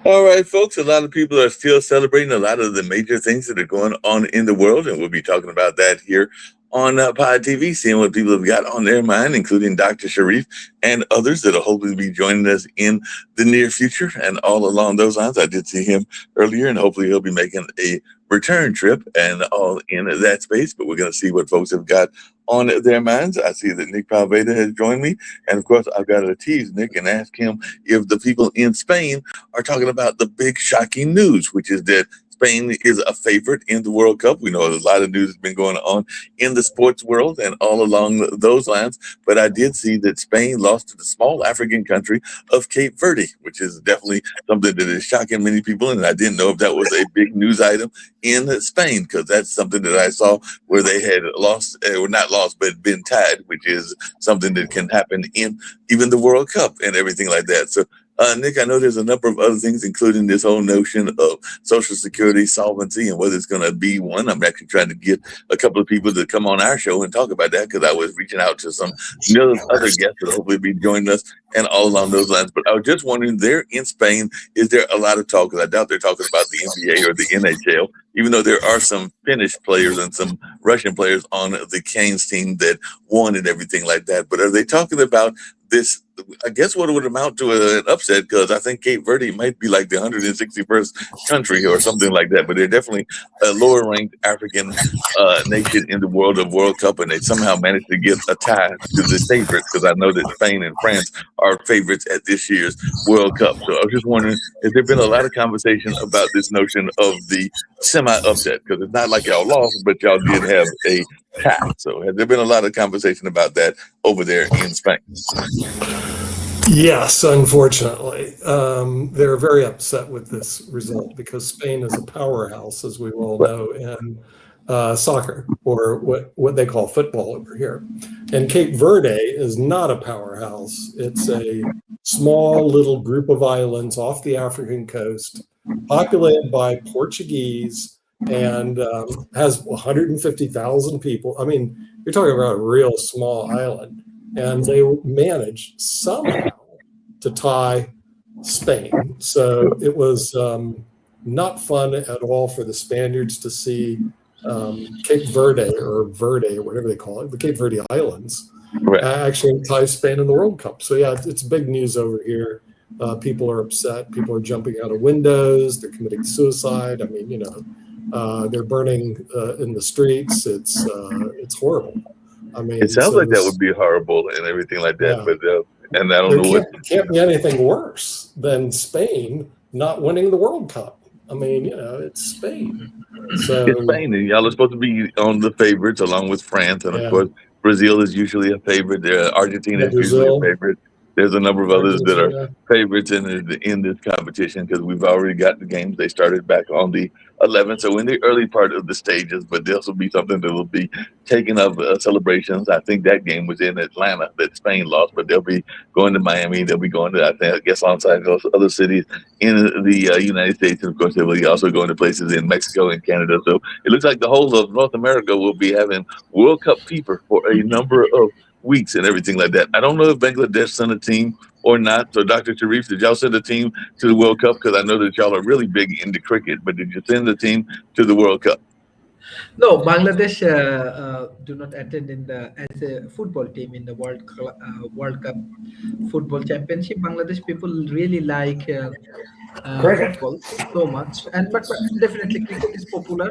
All right, folks. A lot of people are still celebrating a lot of the major things that are going on in the world, and we'll be talking about that here on Pod TV, seeing what people have got on their mind, including Dr. Sharif and others that'll hopefully be joining us in the near future. And all along those lines, I did see him earlier, and hopefully he'll be making a return trip and all in that space. But we're going to see what folks have got on their minds. I see that Nick Palveda has joined me, and of course, I've got to tease Nick and ask him if the people in Spain are talking about the big shocking news, which is that Spain is a favorite in the World Cup. We know a lot of news has been going on in the sports world and all along those lines. But I did see that Spain lost to the small African country of Cape Verde, which is definitely something that is shocking many people. And I didn't know if that was a big news item in Spain, because that's something that I saw where they had lost, or not lost, but been tied, which is something that can happen in even the World Cup and everything like that. So Nick, I know there's a number of other things, including this whole notion of Social Security solvency and whether it's going to be one. I'm actually trying to get a couple of people to come on our show and talk about that, because I was reaching out to some other guests that hopefully be joining us and all along those lines. But I was just wondering, there in Spain, is there a lot of talk? Because I doubt they're talking about the NBA or the NHL, even though there are some Finnish players and some Russian players on the Canes team that won and everything like that. But are they talking about this, I guess, what it would amount to an upset? Because I think Cape Verde might be like the 161st country or something like that, but they're definitely a lower ranked African nation in the world of World Cup, and they somehow managed to get a tie to the favorites, because I know that Spain and France are favorites at this year's World Cup. So I was just wondering, has there been a lot of conversation about this notion of the semi-upset? Because it's not like y'all lost, but y'all did have a tie. So has there been a lot of conversation about that over there in Spain? Yes, unfortunately. They're very upset with this result because Spain is a powerhouse, as we all know, in soccer, or what they call football over here. And Cape Verde is not a powerhouse. It's a small little group of islands off the African coast, populated by Portuguese, and has 150,000 people. I mean, you're talking about a real small island. And they managed somehow to tie Spain. So it was not fun at all for the Spaniards to see Cape Verde, or whatever they call it, the Cape Verde Islands, actually tie Spain in the World Cup. So yeah, it's big news over here. People are upset. People are jumping out of windows. They're committing suicide. I mean, they're burning in the streets. It's horrible. I mean, it sounds like that would be horrible and everything like that. Yeah. But and I don't know what can't be anything worse than Spain not winning the World Cup. I mean, it's Spain. So it's Spain, and y'all are supposed to be on the favorites along with France, and of course Brazil is usually a favorite. Argentina is usually a favorite. There's a number of others that are favorites in this competition, because we've already got the games. They started back on the 11th, so in the early part of the stages. But this will be something that will be taken up celebrations. I think that game was in Atlanta that Spain lost, but they'll be going to Miami. They'll be going to, I guess, alongside those other cities in the United States, and of course they'll be also going to places in Mexico and Canada. So it looks like the whole of North America will be having World Cup fever for a number of weeks and everything like that. I don't know if Bangladesh sent a team or not. So Dr. Sharif, did y'all send a team to the World Cup? Because I know that y'all are really big into cricket, but did you send a team to the World Cup? No, Bangladesh do not attend as a football team in the World Cup Football Championship. Bangladesh people really like football so much, but definitely cricket is popular.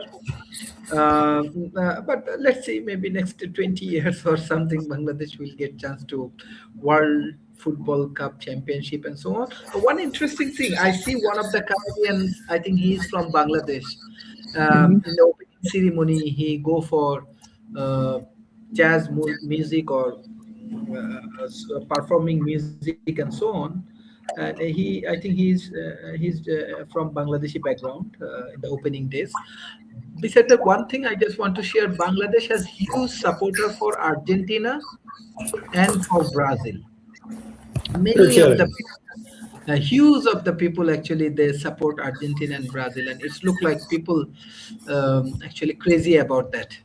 But let's see, maybe next 20 years or something, Bangladesh will get chance to World Football Cup Championship and so on. One interesting thing, I see one of the Canadians, I think he's from Bangladesh. In the opening ceremony, he go for jazz music or performing music and so on. And I think he's from Bangladeshi background in the opening days. Besides that, one thing I just want to share: Bangladesh has huge supporter for Argentina and for Brazil. Many of the hues of the people actually they support Argentina and Brazil, and it's look like people actually crazy about that.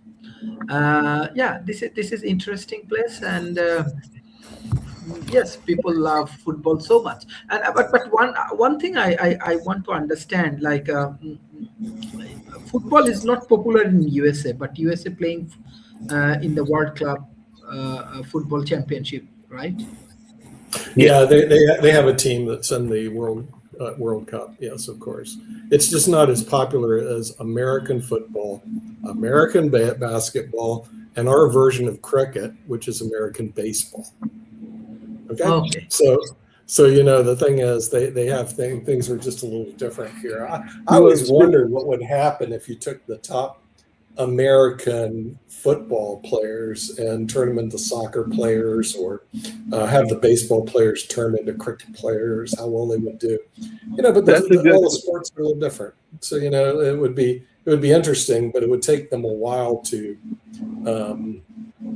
This is interesting place, and yes, people love football so much. And but one thing I want to understand, like football is not popular in USA, but USA playing in the World Club football championship, right? Yeah, they have a team that's in the World Cup. Yes, of course. It's just not as popular as American football, American basketball, and our version of cricket, which is American baseball. Okay, Okay. so the thing is, they have things are just a little different here. I Well, always wondered what would happen if you took the top American football players and turn them into soccer players, or have the baseball players turn into cricket players. How well they would do, But That's a good. all the sports are a little different. So it would be interesting, but it would take them a while to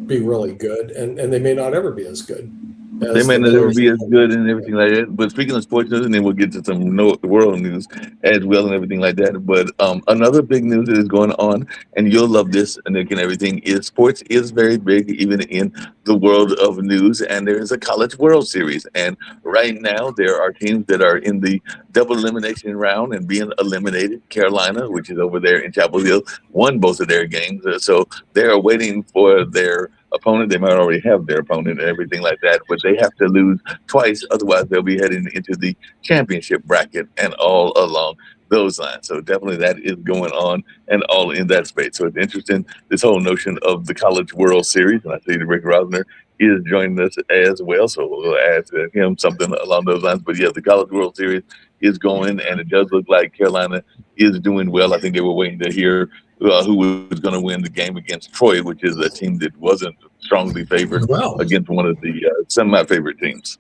be really good, and they may not ever be as good. They may not ever be as good and everything like that. But speaking of sports news, and then we'll get to some world news as well and everything like that. But another big news that is going on, and you'll love this, Nick, and everything, is sports is very big even in the world of news. And there is a College World Series. And right now there are teams that are in the double elimination round and being eliminated. Carolina, which is over there in Chapel Hill, won both of their games. So they are waiting for their opponent. They might already have their opponent and everything like that, but they have to lose twice, otherwise they'll be heading into the championship bracket and all along those lines. So definitely that is going on and all in that space. So it's interesting, this whole notion of the College World Series, and I see that Rick Rosner is joining us as well, so we'll ask him something along those lines. But yeah, the College World Series is going, and it does look like Carolina is doing well. I think they were waiting to hear who was going to win the game against Troy, which is a team that wasn't strongly favored against one of the semi-favorite teams.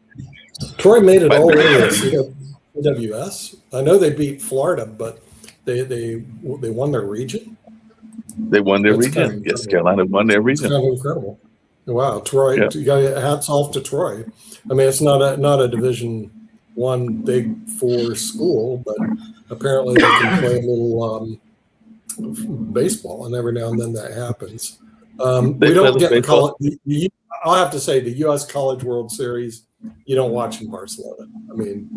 Troy made it all the way to CWS. I know they beat Florida, but they won their region. They won their region. Yes, Carolina won their region. It's kind of incredible. Wow, Troy! Yeah. You got hats off to Troy. I mean, it's not a Division I Big Four school, but apparently they can play a little baseball, and every now and then that happens. We don't get the I'll have to say the U.S. College World Series. You don't watch in Barcelona. I mean,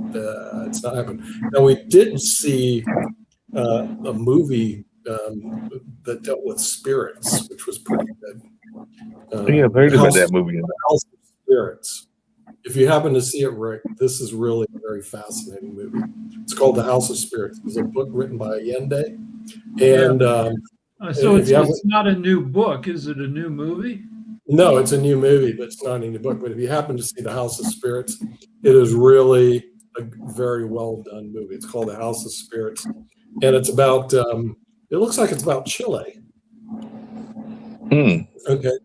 it's not happening. Now we did see a movie that dealt with spirits, which was pretty good. I've heard about that movie. The House of Spirits. If you happen to see it, Rick, this is really a very fascinating movie. It's called The House of Spirits. It's a book written by Allende. And so it's not a new book. Is it a new movie? No, it's a new movie, but it's not a new book. But if you happen to see The House of Spirits, it is really a very well done movie. It's called The House of Spirits. And it's about, it looks like it's about Chile. Okay.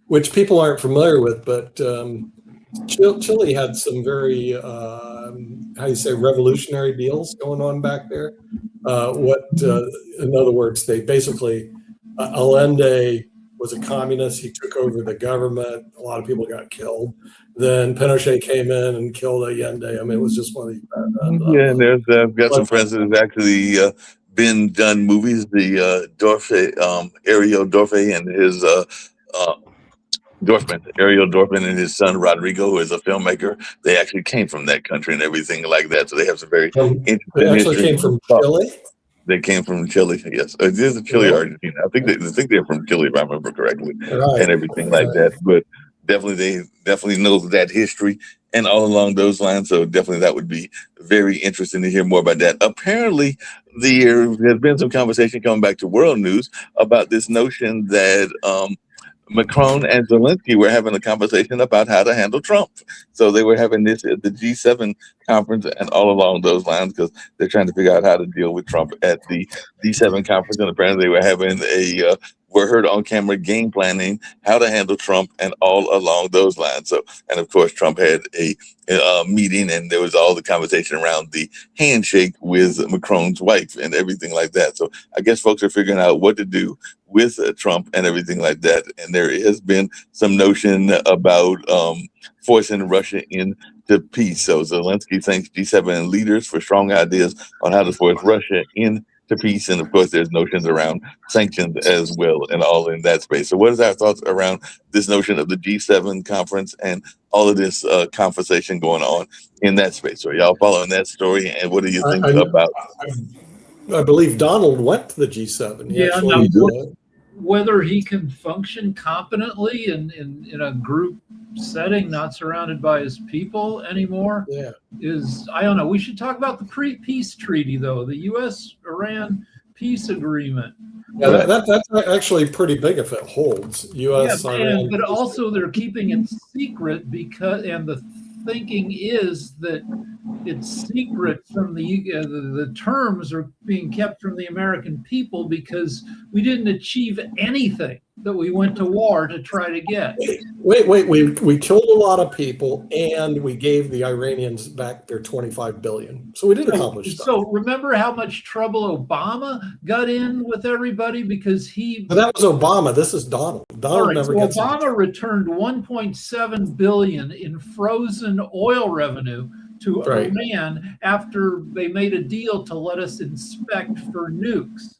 Which people aren't familiar with, but Chile had some very, revolutionary deals going on back there. In other words, they basically, Allende was a communist. He took over the government. A lot of people got killed. Then Pinochet came in and killed Allende. I mean, it was just one of these. And there's I've got some friends that have actually been done movies. The Ariel Dorfman and his Ariel Dorfman and his son Rodrigo, who is a filmmaker. They actually came from that country and everything like that. So they have some very interesting They actually came from Chile. They came from Chile, yes. It is Chile or Argentina. I think they're from Chile, if I remember correctly, and everything like that. But they definitely know that history and all along those lines. So definitely that would be very interesting to hear more about that. Apparently, there's been some conversation coming back to world news about this notion that Macron and Zelensky were having a conversation about how to handle Trump. So they were having this at the G7 conference and all along those lines, because they're trying to figure out how to deal with Trump at the G7 conference. And apparently they were having were heard on camera game planning how to handle Trump and all along those lines. So, and of course, Trump had a meeting, and there was all the conversation around the handshake with Macron's wife and everything like that. So I guess folks are figuring out what to do with Trump and everything like that. And there has been some notion about forcing Russia into peace. So Zelensky thanks G7 leaders for strong ideas on how to force Russia into to peace. And of course, there's notions around sanctions as well, and all in that space. So, what is our thoughts around this notion of the G7 conference and all of this conversation going on in that space? Are y'all following that story? And what do you think about? I believe Donald went to the G7. Whether he can function competently in a group setting, not surrounded by his people anymore, is, I don't know. We should talk about the pre-peace treaty, though, the U.S.-Iran peace agreement. Yeah, that's actually pretty big if it holds. U.S.-Iran, but also they're keeping it secret because, and the thinking is that it's secret from the terms are being kept from the American people because we didn't achieve anything that we went to war to try to get. Wait, we killed a lot of people and we gave the Iranians back their $25 billion. So we did accomplish stuff. So remember how much trouble Obama got in with everybody because But that was Obama. This is Donald. Donald never gets Obama returned $1.7 billion in frozen oil revenue to Iran after they made a deal to let us inspect for nukes.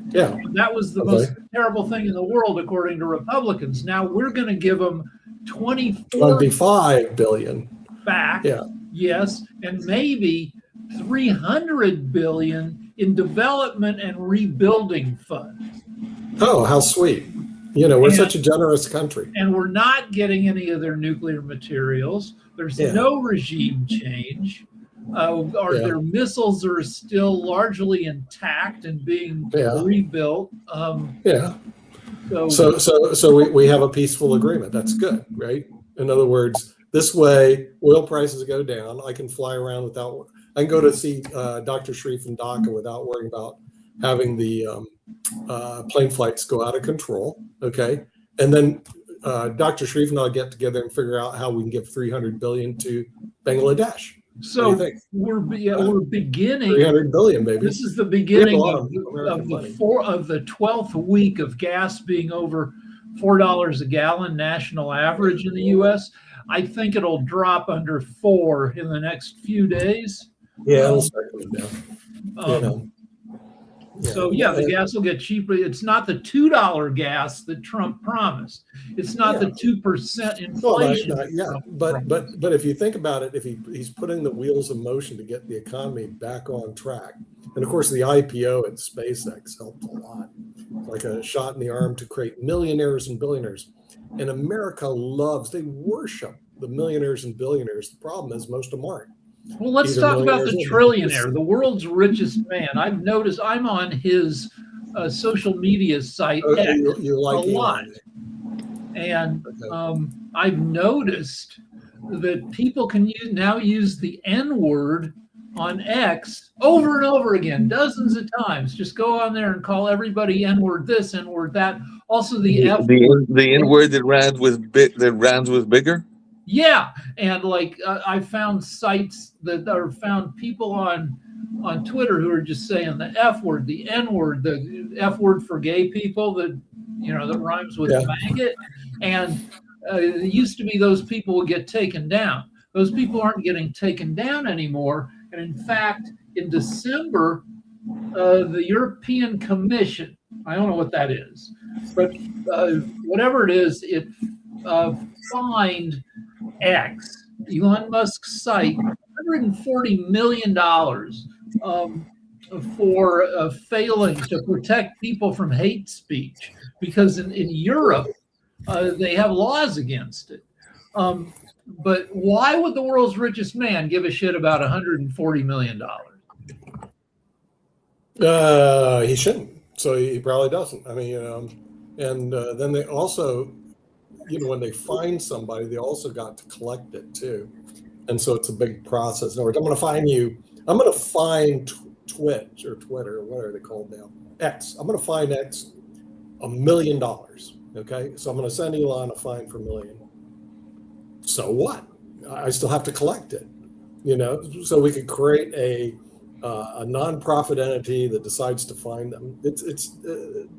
Yeah, that was the most terrible thing in the world, according to Republicans. Now we're going to give them $25 billion back. Yeah, yes, and maybe $300 billion in development and rebuilding funds. Oh, how sweet! We're such a generous country, and we're not getting any of their nuclear materials. There's no regime change. Their missiles are still largely intact and being rebuilt. So we have a peaceful agreement. That's good, right? In other words, this way, oil prices go down. I can fly around I can go to see Dr. Sharif in Dhaka without worrying about having the plane flights go out of control. Okay, and then Dr. Sharif and I get together and figure out how we can give $300 billion to Bangladesh. So we're beginning. $300 billion, baby. This is the beginning of the 12th week of gas being over $4 a gallon national average in the U.S. I think it'll drop under $4 in the next few days. Yeah, it'll start going down. So the gas will get cheaper. It's not the $2 gas that Trump promised. It's not the 2% inflation. But if you think about it, if he's putting the wheels in motion to get the economy back on track, and of course the IPO at SpaceX helped a lot, like a shot in the arm to create millionaires and billionaires. And America they worship the millionaires and billionaires. The problem is most of them aren't. Well, let's talk about the trillionaire, the world's richest man. I've noticed I'm on his social media site X you like a lot. And I've noticed that people can now use the N-word on X over and over again, dozens of times. Just go on there and call everybody N-word this, N-word that. Also the F-word. The N-word that rhymes with bigger? Yeah, and I found sites that are found people on Twitter who are just saying the F word, the N word, the F word for gay people that that rhymes with maggot, and it used to be those people would get taken down. Those people aren't getting taken down anymore, and in fact, in December, the European Commission, I don't know what that is, but whatever it is, it fined X, Elon Musk's site, $140 million for failing to protect people from hate speech, because in Europe they have laws against it. But why would the world's richest man give a shit about $140 million? He shouldn't. So he probably doesn't. I mean, and then they also, when they find somebody, they also got to collect it too. And so it's a big process. In other words, I'm going to find Twitch or Twitter, or whatever they call it now, X. I'm going to find X $1 million. Okay. So I'm going to send Elon a fine for $1 million. So what? I still have to collect it, so we could create a nonprofit entity that decides to find them. It's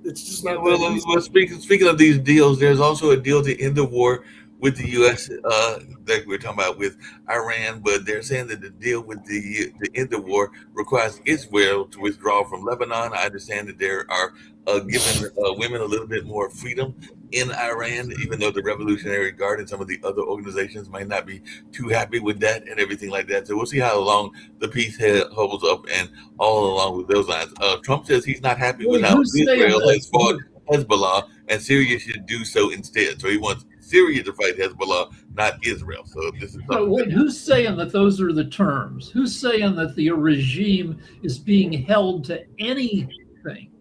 just not. Well, speaking of these deals, there's also a deal to end the war with the U.S. That we're talking about with Iran, but they're saying that the deal with the end of war requires Israel to withdraw from Lebanon. I understand that there are giving women a little bit more freedom in Iran, even though the Revolutionary Guard and some of the other organizations might not be too happy with that and everything like that. So we'll see how long the peace holds up and all along with those lines. Trump says he's not happy with Wait, how who's saying Israel that? has fought Hezbollah, and Syria should do so instead. So he wants Syria to fight Hezbollah, not Israel. So this is But something. wait, who's saying that those are the terms? Who's saying that the regime is being held to anything?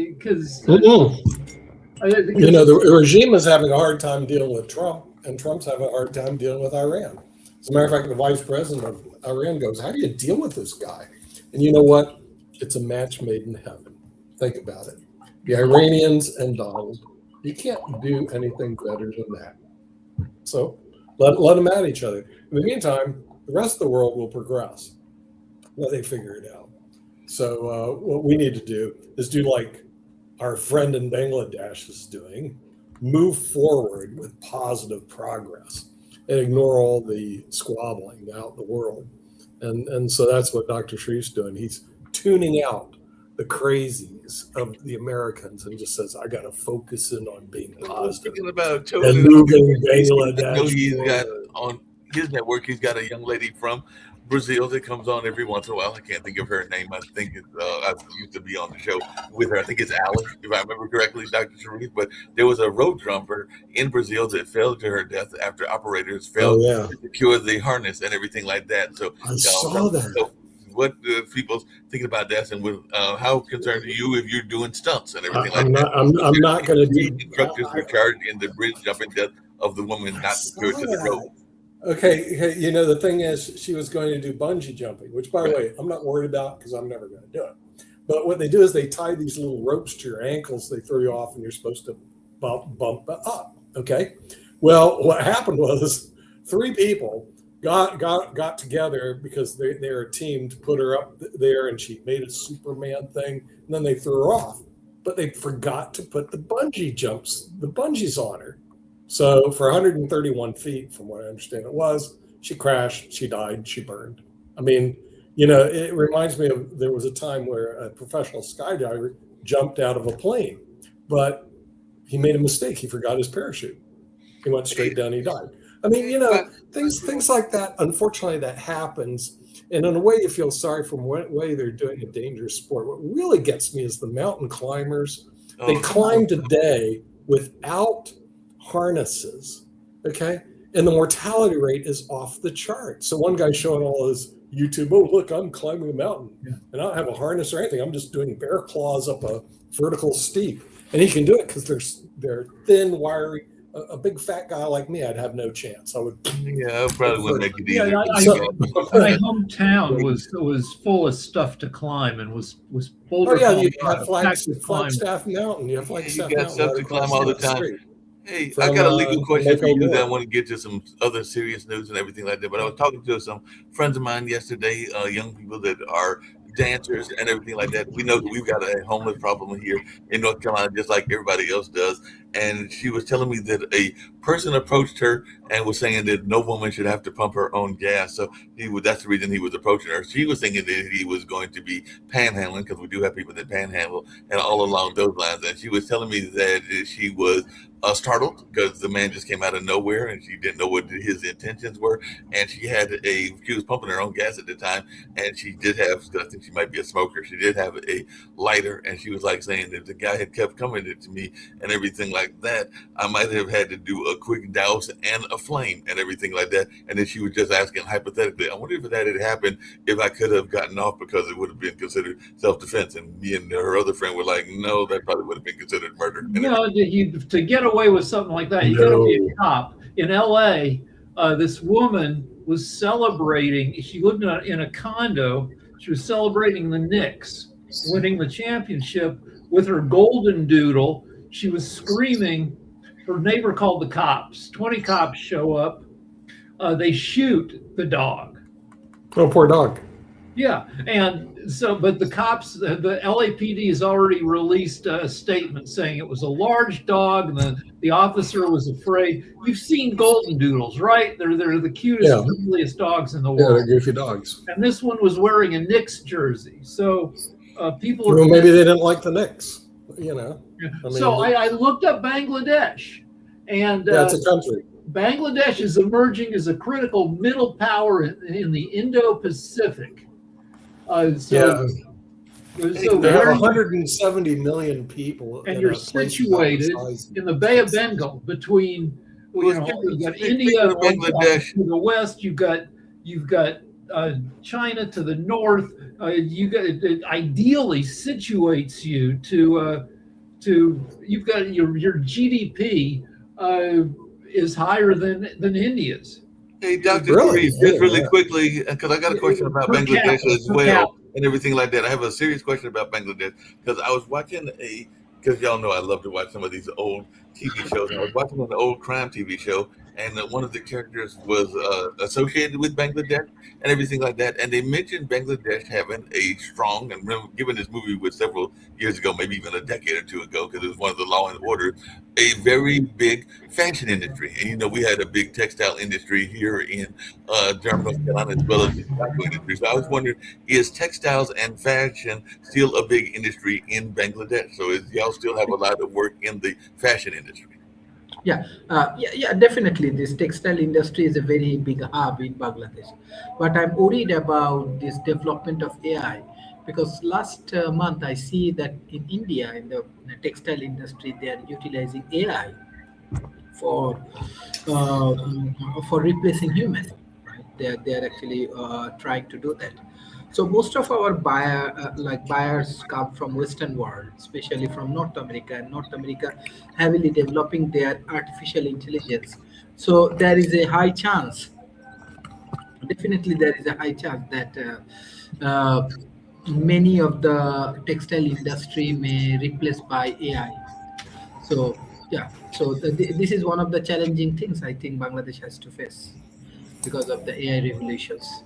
Because You know, the regime is having a hard time dealing with Trump, and Trump's having a hard time dealing with Iran. As a matter of fact, the vice president of Iran goes, "How do you deal with this guy?" And you know what? It's a match made in heaven. Think about it. The Iranians and Donald, you can't do anything better than that. So let them at each other. In the meantime, the rest of the world will progress. Let they figure it out. So what we need to do is do like our friend in Bangladesh is doing, move forward with positive progress and ignore all the squabbling out in the world. And so that's what Dr. Sharif's doing. He's tuning out the crazies of the Americans and just says, I got to focus in on being positive. Speaking about And moving I know Bangladesh he's got forward. on his network. He's got a young lady from Brazil that comes on every once in a while. I can't think of her name. I think it's, I used to be on the show with her. I think it's Alice, if I remember correctly, Dr. Sharif. But there was a road jumper in Brazil that fell to her death after operators failed Oh, yeah. to secure the harness and everything like that. So I saw that. So what people thinking about that, and with how concerned are you if you're doing stunts and everything like that? I'm not going to Three do. instructors were charged in the bridge jumping death of the woman not secured to the road. Okay, you know, the thing is, she was going to do bungee jumping, which, by the way, I'm not worried about because I'm never going to do it. But what they do is they tie these little ropes to your ankles, they throw you off, and you're supposed to bump up. Okay. Well, what happened was 3 people got together because they're a team to put her up there, and she made a Superman thing, and then they threw her off. But they forgot to put the bungees on her. So for 131 feet, from what I understand it was, she crashed, she died, she burned. I mean, you know, it reminds me of, there was a time where a professional skydiver jumped out of a plane, but he made a mistake. He forgot his parachute. He went straight down, he died. I mean, you know, things like that, unfortunately, that happens. And in a way, you feel sorry for what way they're doing a dangerous sport. What really gets me is the mountain climbers. They climb today without harnesses, okay? And the mortality rate is off the chart. So one guy's showing all his YouTube, oh, look, I'm climbing a mountain. And I don't have a harness or anything. I'm just doing bear claws up a vertical steep. And he can do it because they're thin, wiry. A big fat guy like me, I'd have no chance. I would. Yeah, I probably wouldn't make it Yeah, easier. my hometown was full of stuff to climb, and was Boulder. Oh yeah, you Colorado, have Flagstaff climb. Flagstaff Mountain. You have Flagstaff you got Mountain stuff right to climb across all the the time. street. Hey, From, I got a legal question for you Mako that I Moore. want to get to some other serious news and everything like that. But I was talking to some friends of mine yesterday, young people that are dancers and everything like that. We know that we've got a homeless problem here in North Carolina, just like everybody else does. And she was telling me that a person approached her and was saying that no woman should have to pump her own gas. So that's the reason he was approaching her. She was thinking that he was going to be panhandling, because we do have people that panhandle and all along those lines. And she was telling me that she was startled because the man just came out of nowhere and she didn't know what his intentions were. And she was pumping her own gas at the time, and she did have, I think she might be a smoker, she did have a lighter, and she was like saying that the guy had kept coming to me and everything like that, I might have had to do a quick douse and a flame and everything like that. And then she was just asking hypothetically, I wonder if that had happened, if I could have gotten off, because it would have been considered self-defense. And me and her other friend were like, no, that probably would have been considered murder. No, to get away with something like that, you got to be a cop. In L.A., this woman was celebrating. She lived in a condo. She was celebrating the Knicks winning the championship with her golden doodle. She was screaming. Her neighbor called the cops. 20 cops show up. They shoot the dog. Oh, poor dog. Yeah, and so, but the cops, the LAPD has already released a statement saying it was a large dog, and the officer was afraid. You've seen golden doodles, right? They're the cutest, Yeah, friendliest dogs in the yeah, they're world. goofy dogs. And this one was wearing a Knicks jersey, so people are. Well, maybe they didn't like the Knicks. You know, I mean, So I looked up Bangladesh, and yeah, it's a country. Bangladesh is emerging as a critical middle power in the Indo-Pacific. Yeah, So they have where 170 million people, and in you're a place situated about the size- in the Bay of Bengal between, Well, you know, you've got speaking India of Bangladesh, to the west, you've got China to the north. It ideally situates you to you've got your GDP is higher than India's. hey, Dr. Really? Sharif, just really Yeah. quickly, because I got a question about Per Bangladesh capita, as per well capita. and everything like that. I have a serious question about Bangladesh because I was watching because y'all know I love to watch some of these old TV shows. I was watching an old crime TV show, and one of the characters was associated with Bangladesh and everything like that. And they mentioned Bangladesh having a strong, and given this movie was several years ago, maybe even a decade or two ago, because it was one of the Law and Order, a very big fashion industry. And you know, we had a big textile industry here in Durham, North Carolina, as well as the tobacco industry. So I was wondering, is textiles and fashion still a big industry in Bangladesh? So y'all still have a lot of work in the fashion industry? Yeah, definitely. This textile industry is a very big hub in Bangladesh. But I'm worried about this development of AI because last month I see that in India, in the textile industry, they are utilizing AI for replacing human. Right? They are actually trying to do that. So most of our buyers come from Western world, especially from North America, and North America heavily developing their artificial intelligence. So there is a high chance, definitely there is a high chance that many of the textile industry may replaced by AI. So yeah, so this is one of the challenging things I think Bangladesh has to face because of the AI revolutions.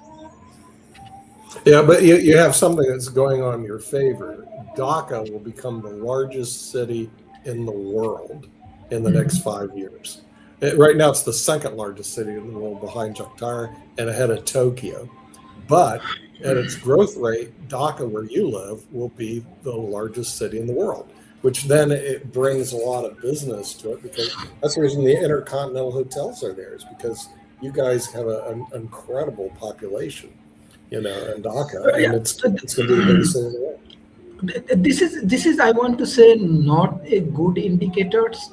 Yeah, but you have something that's going on in your favor. Dhaka will become the largest city in the world in the next 5 years. Right now, it's the second largest city in the world behind Jakarta and ahead of Tokyo. But at its growth rate, Dhaka, where you live, will be the largest city in the world, which then it brings a lot of business to it because that's the reason the Intercontinental hotels are there, is because you guys have an incredible population, you know, in Dhaka, Yeah, and it's going to be the biggest city in the world. this is I want to say not a good indicators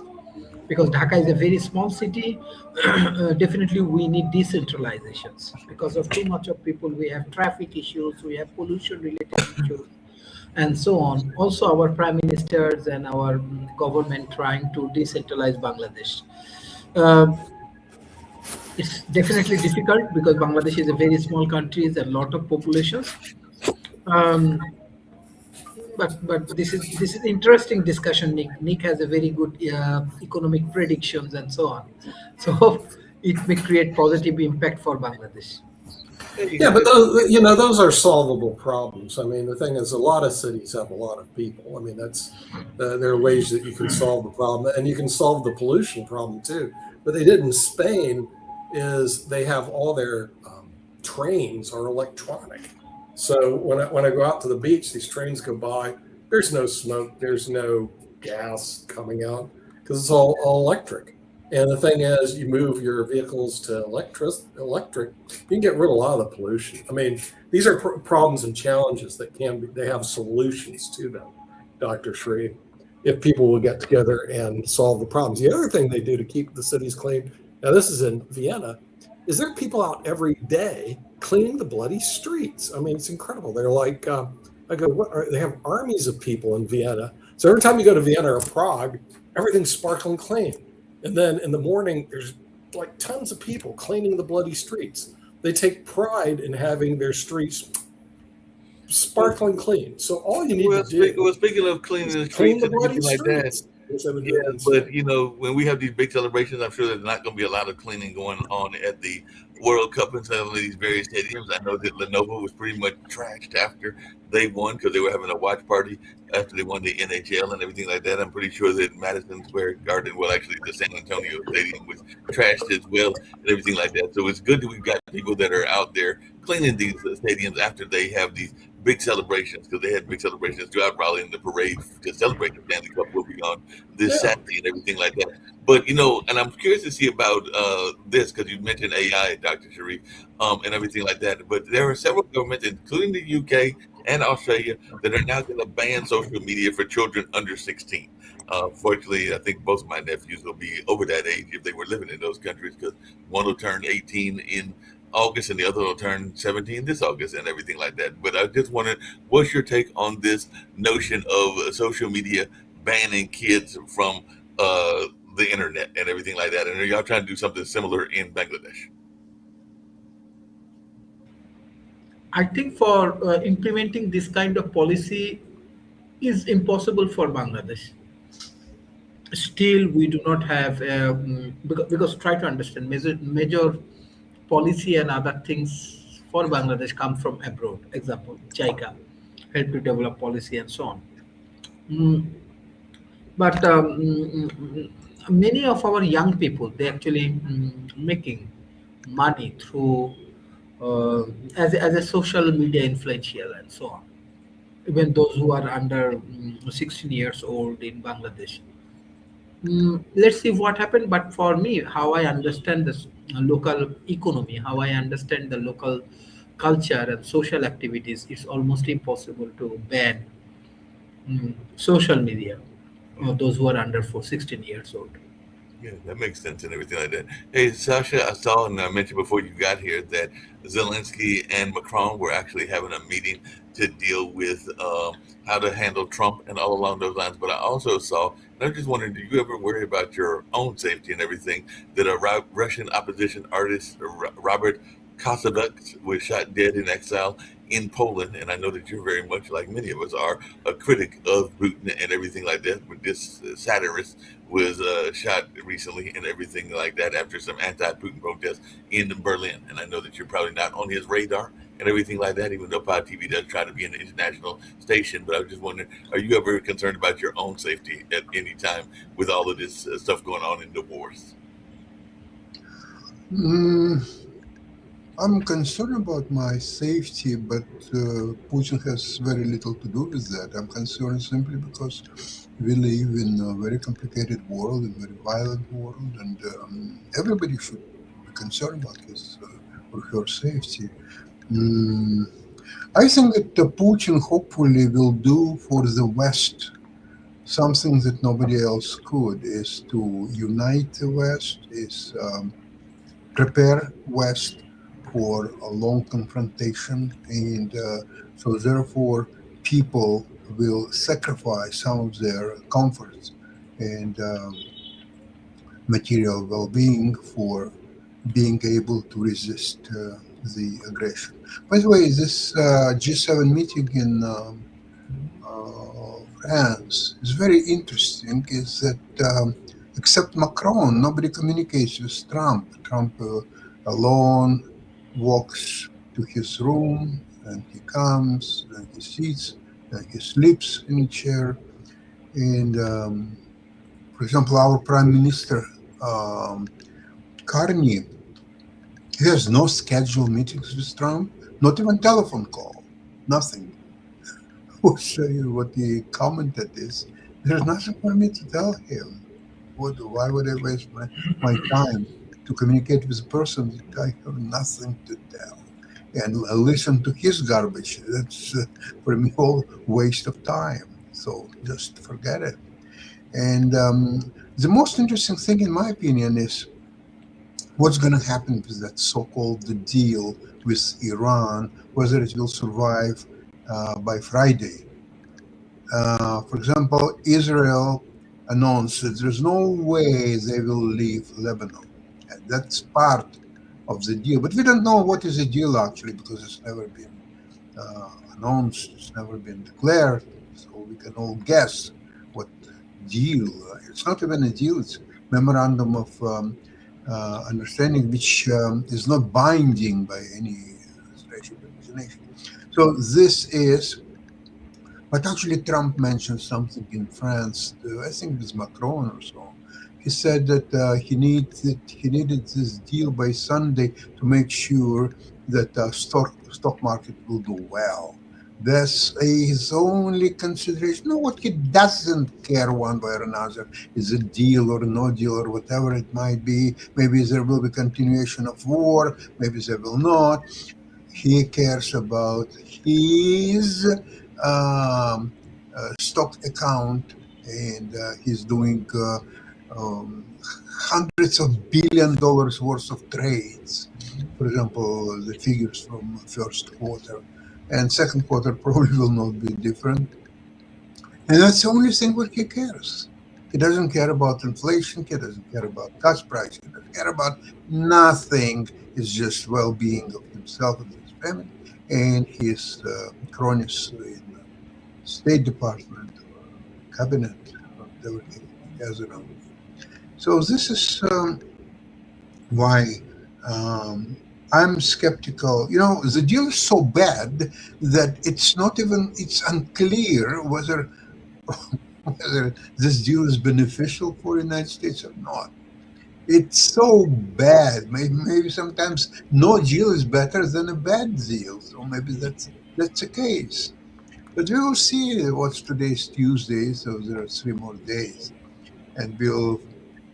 because Dhaka is a very small city. Definitely, we need decentralizations because of too much of people. We have traffic issues, we have pollution-related issues, and so on. Also, our prime ministers and our government trying to decentralize Bangladesh. Uh, it's definitely difficult because Bangladesh is a very small country, it's a lot of populations. Um, but this is interesting discussion. Nick has a very good economic predictions and so on. So it may create positive impact for Bangladesh. Yeah, but those, you know, those are solvable problems. I mean, the thing is, a lot of cities have a lot of people. I mean, that's there are ways that you can solve the problem, and you can solve the pollution problem too. What they did in Spain is they have all their trains are electronic. So when I go out to the beach, these trains go by. There's no smoke. There's no gas coming out because it's all electric. And the thing is, you move your vehicles to electric, you can get rid of a lot of the pollution. I mean, these are problems and challenges that they have solutions to them, Dr. Shree, if people will get together and solve the problems. The other thing they do to keep the cities clean, now this is in Vienna, is there are people out every day cleaning the bloody streets. I mean, it's incredible. They're like, I go, they have armies of people in Vienna. So every time you go to Vienna or Prague, everything's sparkling clean. And then in the morning, there's like tons of people cleaning the bloody streets. They take pride in having their streets sparkling clean. So all you need to do Speaking of cleaning the is clean streets the and bloody everything like that, streets. Yeah, but when we have these big celebrations, I'm sure there's not going to be a lot of cleaning going on at the World Cup and some of these various stadiums. I know that Lenovo was pretty much trashed after they won because they were having a watch party after they won the NHL and everything like that. I'm pretty sure that Madison Square Garden, well, actually the San Antonio Stadium was trashed as well and everything like that. So it's good that we've got people that are out there cleaning these stadiums after they have these big celebrations, because they had big celebrations throughout Raleigh, and the parade to celebrate the Stanley Cup will be on this Saturday and everything like that. But and I'm curious to see about this, because you mentioned AI, Dr. Sharif, and everything like that. But there are several governments, including the UK and Australia, that are now going to ban social media for children under 16. Fortunately, I think both of my nephews will be over that age if they were living in those countries, because one will turn 18 in August and the other will turn 17 this August and everything like that. But I just wondered, what's your take on this notion of social media banning kids from the internet and everything like that? And are y'all trying to do something similar in Bangladesh? I think for implementing this kind of policy is impossible for Bangladesh. Still, we do not have because try to understand major policy and other things for Bangladesh come from abroad. Example, JICA help to develop policy and so on. Mm, But many of our young people, they actually making money through as a social media influential and so on. Even those who are under 16 years old in Bangladesh. Let's see what happened. But for me, how I understand this local economy, how I understand the local culture and social activities, it's almost impossible to ban social media. Those who are under 16 years old. Yeah, that makes sense and everything like that. Hey, Sasha, I saw and I mentioned before you got here that Zelensky and Macron were actually having a meeting to deal with how to handle Trump and all along those lines. But I also saw, and I'm just wondering, do you ever worry about your own safety and everything? That a Russian opposition artist, Robert Kosovac, was shot dead in exile in Poland. And I know that you're very much, like many of us are, a critic of Putin and everything like that. But this satirist was shot recently and everything like that after some anti-Putin protests in Berlin. And I know that you're probably not on his radar and everything like that, even though Pod TV does try to be an international station. But I was just wondering, are you ever concerned about your own safety at any time with all of this stuff going on in the wars? I'm concerned about my safety, but Putin has very little to do with that. I'm concerned simply because we live in a very complicated world, a very violent world, and everybody should be concerned about his or her safety. I think that Putin hopefully will do for the West something that nobody else could, is to unite the West, is prepare West for a long confrontation, and so therefore people will sacrifice some of their comforts and material well-being for being able to resist the aggression. By the way, this G7 meeting in France is very interesting, is that except Macron, nobody communicates with Trump. Trump alone walks to his room, and he comes, and he sits, and he sleeps in a chair. And for example, our Prime Minister, Carney, he has no scheduled meetings with Trump, not even telephone call, nothing. I will show you what he commented is, there's nothing for me to tell him. Why would I waste my time to communicate with a person that I have nothing to tell and listen to his garbage? That's for me all waste of time. So just forget it. And the most interesting thing, in my opinion, is what's going to happen with that so-called deal with Iran, whether it will survive by Friday. For example, Israel announced that there's no way they will leave Lebanon. And that's part of the deal. But we don't know what is the deal actually, because it's never been announced, it's never been declared. So we can all guess what deal. It's not even a deal. It's memorandum of understanding, which is not binding by any stretch of imagination. So this is. But actually, Trump mentioned something in France. I think it was Macron or so. He said that he needed this deal by Sunday to make sure that stock market will do well. That's his only consideration. No, what he doesn't care one way or another is a deal or no deal or whatever it might be. Maybe there will be continuation of war. Maybe there will not. He cares about his stock account, and he's doing hundreds of $billions worth of trades. For example, the figures from first quarter and second quarter probably will not be different. And that's the only thing where he cares. He doesn't care about inflation. He doesn't care about gas price. He doesn't care about nothing. It's just well-being of himself and his family and his cronies in State Department, cabinet, whatever he has around. So this is why I'm skeptical. You know, the deal is so bad that it's unclear whether this deal is beneficial for the United States or not. It's so bad. Maybe sometimes no deal is better than a bad deal. So maybe that's the case. But we will see. What's today's Tuesday, so there are 3 more days, and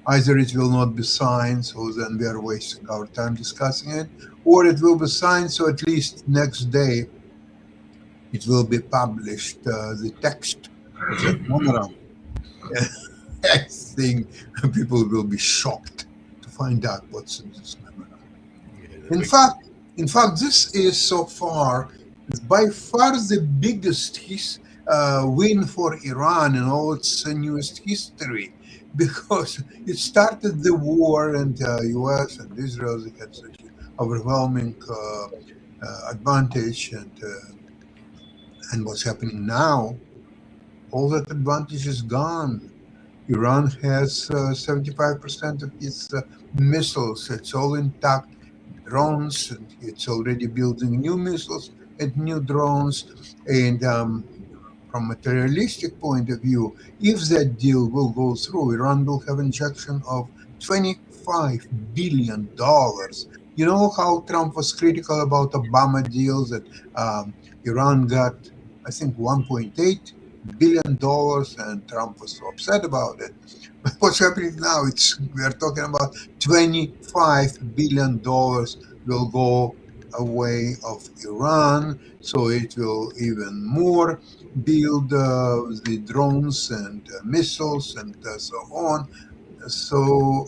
either it will not be signed, so then we are wasting our time discussing it, or it will be signed, so at least next day it will be published, the text of that memorandum. I think people will be shocked to find out what's in this memorandum. In fact, this is so far by far the biggest win for Iran in all its newest history, because it started the war, and U.S. and Israel had such an overwhelming advantage, and what's happening now, all that advantage is gone. Iran has 75% of its missiles. It's all intact. Drones, and it's already building new missiles and new drones. And from a materialistic point of view, if that deal will go through, Iran will have injection of $25 billion. You know how Trump was critical about Obama deal, that Iran got, I think, $1.8 billion, and Trump was so upset about it. But what's happening now, we are talking about $25 billion will go away of Iran, so it will even more build the drones and missiles and so on. So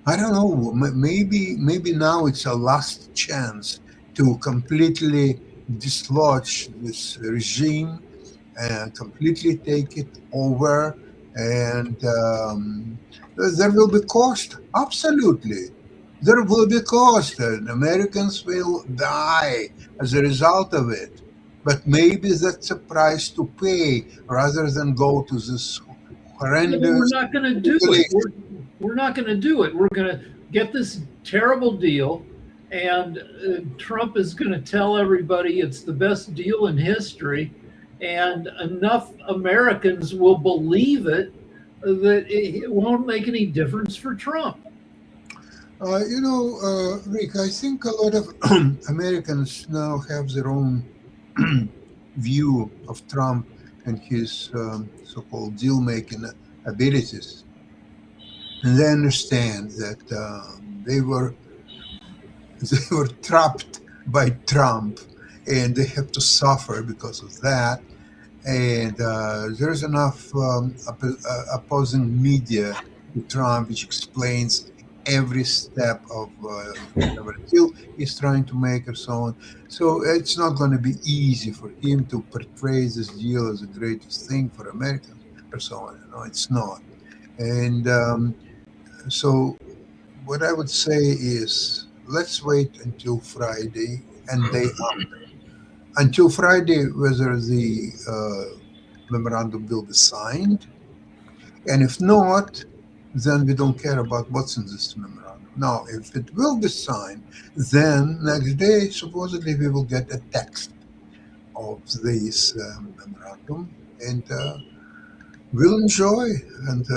I don't know, maybe now it's a last chance to completely dislodge this regime and completely take it over, and there will be cost. Absolutely, there will be cost, and Americans will die as a result of it. But maybe that's a price to pay, rather than go to this horrendous. We're not going to do it. We're not going to do it. We're going to get this terrible deal, and Trump is going to tell everybody it's the best deal in history, and enough Americans will believe it that it won't make any difference for Trump. Rick, I think a lot of Americans now have their own view of Trump and his so-called deal-making abilities. And they understand that they were trapped by Trump, and they have to suffer because of that. And there's enough opposing media to Trump which explains every step of whatever deal he's trying to make or so on. So it's not going to be easy for him to portray this deal as the greatest thing for Americans or so on. It's not. And so what I would say is, let's wait until Friday and day after. Until Friday, whether the memorandum will be signed. And if not, then we don't care about what's in this memorandum. Now, if it will be signed, then next day, supposedly, we will get a text of this memorandum, and we'll enjoy and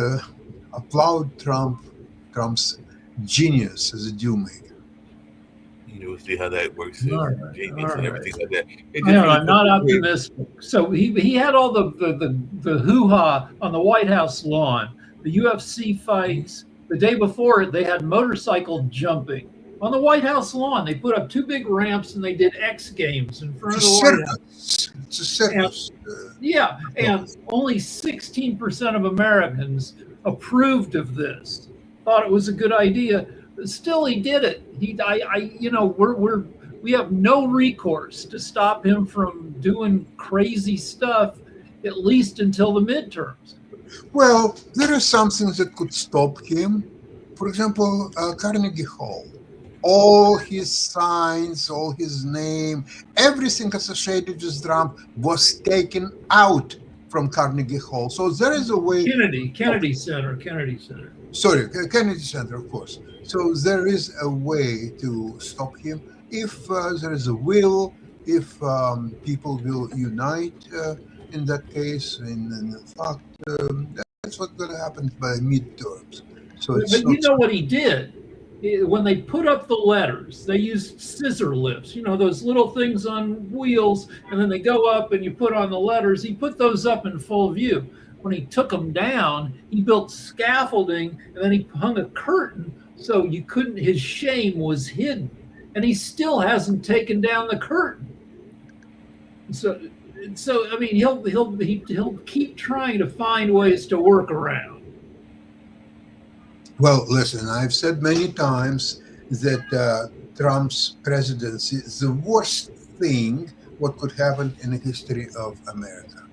applaud Trump's genius as a deal maker. We'll see how that works. All right, Genius all and right. everything like that. I'm not optimistic. So he had all the hoo-ha on the White House lawn, the UFC fights. The day before it, they had motorcycle jumping on the White House lawn. They put up 2 big ramps and they did X Games in front of It's a the White House. circus. It's a circus. Yeah, and only 16% of Americans approved of this, thought it was a good idea. But still, he did it. We have no recourse to stop him from doing crazy stuff, at least until the midterms. Well, there are some things that could stop him. For example, Carnegie Hall. All his signs, all his name, everything associated with Trump was taken out from Carnegie Hall. So there is a way. Kennedy Center. Sorry, Kennedy Center, of course. So there is a way to stop him if there is a will, if people will unite in that case. And in fact, that's what's going to happen by midterms. So But you know what he did? When they put up the letters, they used scissor lifts, those little things on wheels, and then they go up and you put on the letters. He put those up in full view. When he took them down, he built scaffolding and then he hung a curtain so you couldn't, his shame was hidden. And he still hasn't taken down the curtain. So I mean, he'll keep trying to find ways to work around. Well, listen, I've said many times that Trump's presidency is the worst thing what could happen in the history of America.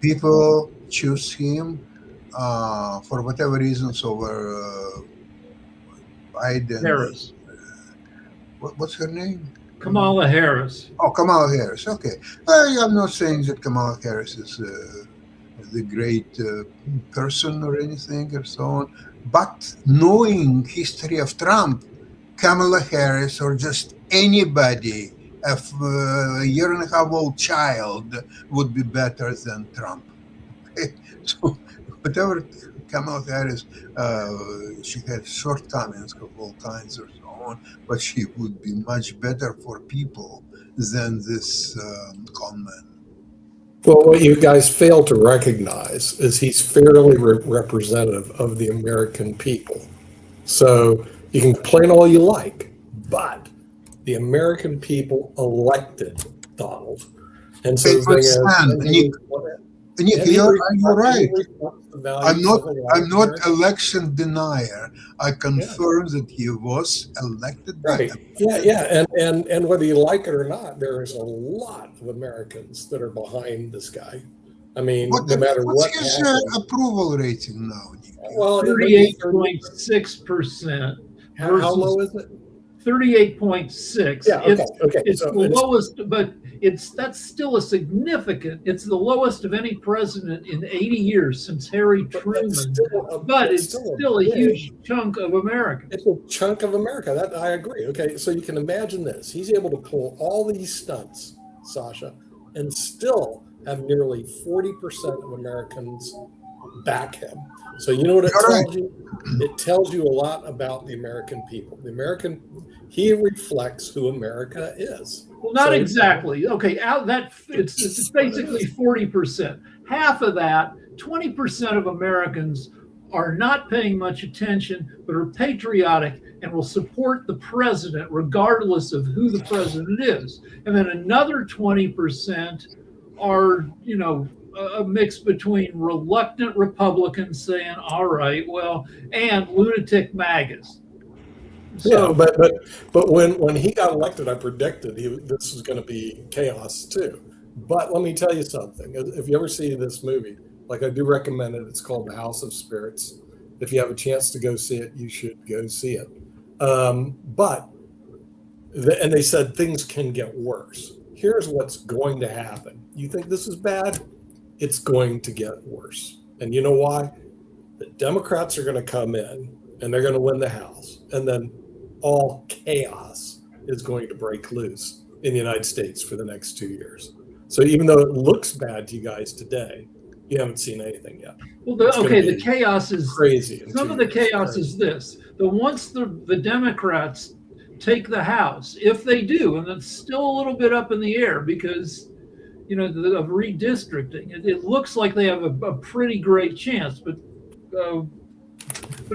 People choose him for whatever reasons over Biden. Harris. What's her name? Kamala Harris. Oh, Kamala Harris. Okay. I'm not saying that Kamala Harris is the great person or anything or so on. But knowing history of Trump, Kamala Harris or just anybody, a year and a half old child would be better than Trump. Okay? So whatever Kamala Harris, she had shortcomings of all kinds or so on, but she would be much better for people than this con man. Well, what you guys fail to recognize is he's fairly representative of the American people. So you can complain all you like, but the American people elected Donald. And so the thing is, Nick, you're right. I'm not election denier. I confirm that he was elected. Right. Yeah. And whether you like it or not, there is a lot of Americans that are behind this guy. I mean, no matter what. What's his approval rating now, Nick? Well, 38.6%. How low is it? 38.6. Yeah. Okay. It's the lowest, but that's still a significant. It's the lowest of any president in 80 years since Harry Truman. But it's still a huge chunk of America. It's a chunk of America. That I agree. Okay, so you can imagine this. He's able to pull all these stunts, Sasha, and still have nearly 40% of Americans back him. So you know what it tells you? It tells you a lot about the American people. He reflects who America is. Well, not exactly. Okay, it's basically 40%. Half of that, 20% of Americans are not paying much attention, but are patriotic and will support the president regardless of who the president is. And then another 20% are, a mix between reluctant Republicans saying, all right, well, and lunatic MAGAs. So, but when he got elected, I predicted this was going to be chaos too. But let me tell you something. If you ever see this movie, like I do recommend it, it's called The House of Spirits. If you have a chance to go see it, you should go see it. And they said things can get worse. Here's what's going to happen. You think this is bad? it's going to get worse. And you know why? The Democrats are going to come in and they're going to win the House. And then all chaos is going to break loose in the United States for the next 2 years. So even though it looks bad to you guys today, you haven't seen anything yet. Well, It's gonna the be chaos is crazy. in some 2 of the years. chaos is this: once the Democrats take the House, if they do, and it's still a little bit up in the air because of redistricting, it looks like they have a pretty great chance. But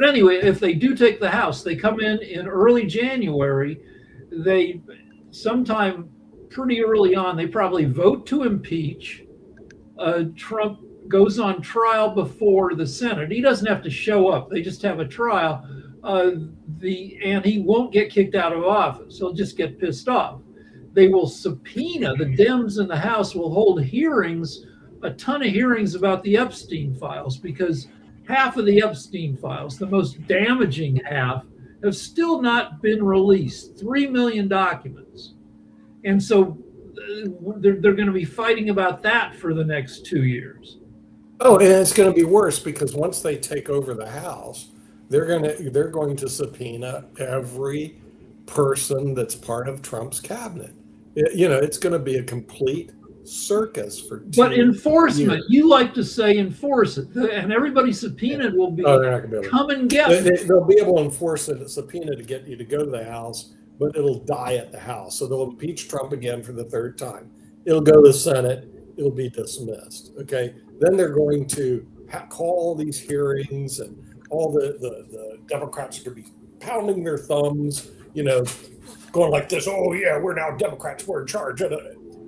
anyway, if they do take the House, they come in early January. They sometime pretty early on, they probably vote to impeach. Trump goes on trial before the Senate. He doesn't have to show up. They just have a trial. And he won't get kicked out of office. He'll just get pissed off. They will subpoena, the Dems in the House will hold hearings, a ton of hearings about the Epstein files, because half of the Epstein files, the most damaging half, have still not been released. 3 million documents. And so they're going to be fighting about that for the next 2 years. Oh, and it's going to be worse because once they take over the House, they're going to subpoena every person that's part of Trump's cabinet. It's going to be a complete circus for 2 But enforcement, years. you like to say enforce it, and everybody subpoenaed will be Oh, they're not going to be able to. come and get it. They'll be able to enforce a subpoena to get you to go to the House, but it'll die at the House. So they'll impeach Trump again for the third time. It'll go to the Senate. It'll be dismissed. Okay. Then they're going to call these hearings, and all the Democrats are going to be pounding their thumbs, going like this. Oh yeah, we're now Democrats. We're in charge.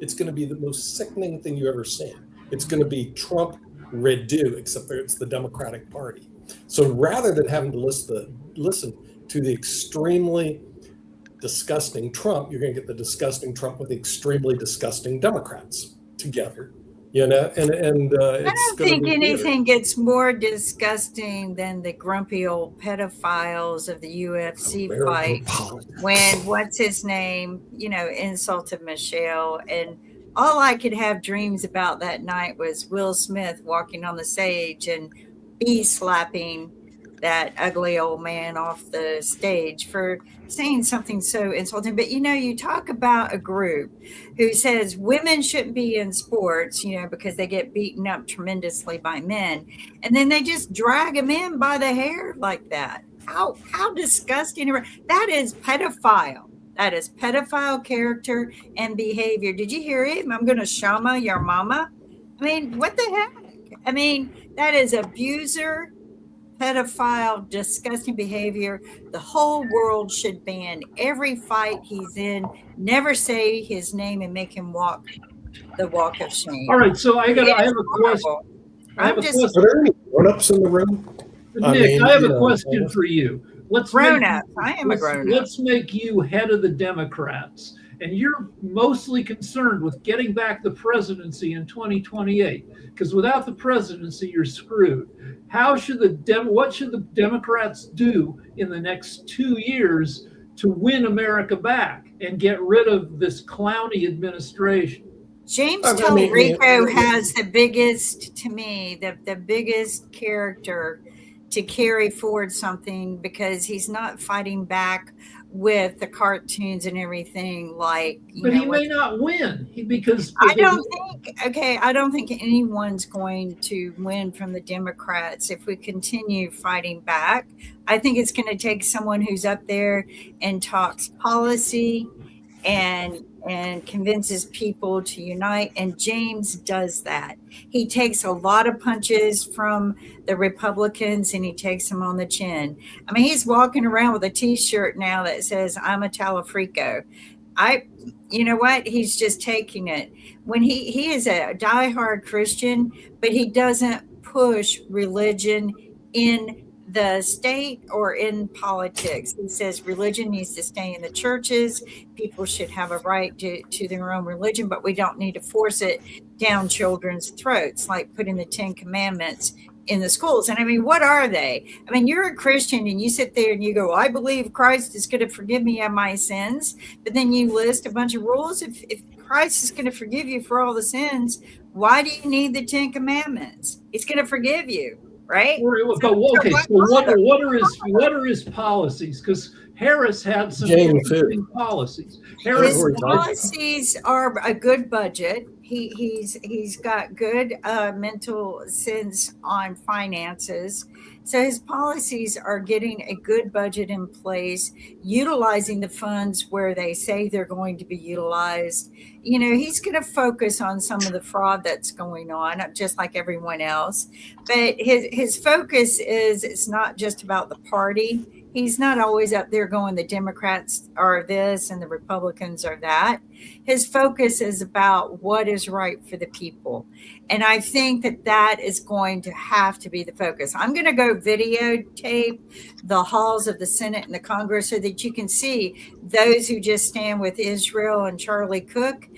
It's going to be the most sickening thing you ever seen. It's going to be Trump redo, except that it's the Democratic Party. So rather than having to listen to the extremely disgusting Trump, you're going to get the disgusting Trump with the extremely disgusting Democrats together. And I it's don't think weird. anything gets more disgusting than the grumpy old pedophiles of the UFC American fight politics. when what's his name, insulted Michelle. And all I could have dreams about that night was Will Smith walking on the stage and slapping that ugly old man off the stage for saying something so insulting. But you talk about a group who says women shouldn't be in sports, because they get beaten up tremendously by men, and then they just drag them in by the hair like that. How disgusting! That is pedophile. That is pedophile character and behavior. Did you hear him? I'm going to shama your mama. I mean, what the heck? I mean, that is abuser, pedophile, disgusting behavior. The whole world should ban every fight he's in. Never say his name and make him walk the walk of shame. All right, so I have a question. I have a question. Are there any grown-ups in the room? Nick, I have a question for you. Grown-up. I am a grown-up. Let's make you head of the Democrats, and you're mostly concerned with getting back the presidency in 2028, because without the presidency, you're screwed. What should the Democrats do in the next 2 years to win America back and get rid of this clowny administration? James I mean, Tallarico has the biggest, to me, the biggest character to carry forward something, because he's not fighting back with the cartoons and everything But he may not win because I don't think anyone's going to win from the Democrats if we continue fighting back. I think it's going to take someone who's up there and talks policy and convinces people to unite. And James does that. He takes a lot of punches from the Republicans and he takes them on the chin. I mean, he's walking around with a T-shirt now that says, "I'm a Talafrico." You know what? He's just taking it. When he is a diehard Christian, but he doesn't push religion in the state or in politics. He says religion needs to stay in the churches. People should have a right to their own religion, but we don't need to force it down children's throats, like putting the 10 Commandments in the schools. And I mean, what are they? I mean, you're a Christian and you sit there and you go, "I believe Christ is going to forgive me of my sins." But then you list a bunch of rules. If Christ is going to forgive you for all the sins, why do you need the 10 Commandments? He's going to forgive you, right? But okay, so what are his policies? Because Harris had some James, interesting policies. His Harris, policies are a good budget. He's got good mental sense on finances. So his policies are getting a good budget in place, utilizing the funds where they say they're going to be utilized. You know, he's going to focus on some of the fraud that's going on, just like everyone else. But his focus is, it's not just about the party. He's not always up there going, the Democrats are this and the Republicans are that. His focus is about what is right for the people. And I think that is going to have to be the focus. I'm going to go videotape the halls of the Senate and the Congress so that you can see those who just stand with Israel and Charlie Kirk,